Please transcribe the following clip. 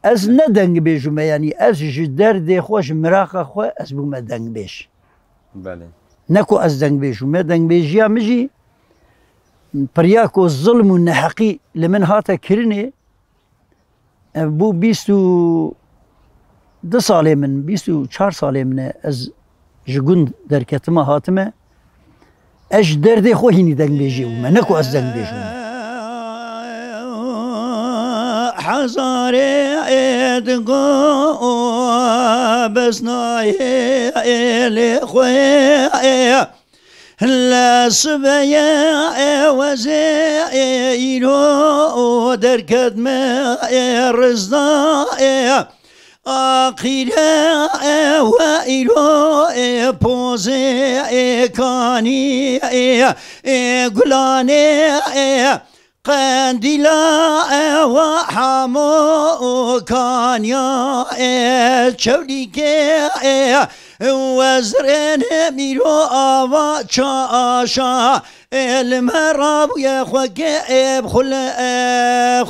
از ندنگ بیشم یعنی از جدرد خوش مراق خو از بوم دنگ بیش بله نکو از دنگ بیشم دنگ بیشی مجی پریاکو ظلم و نحقی لمن هاتا کرنه بو 22 من 24 ساله من از جگون در کتما هاتمه اش درد خو هینی دنگ بیشی و من نکو از دنگ بیشم حزاري ادقو بس ناي لخويا لا سبيا وزيرو دركد ما رزدا آخیره و ایرو پوزه کانی گلانه قندیلا و حمو کانیا چولی که وزرن میرو آوا چاشا المراب یا خوگه خلا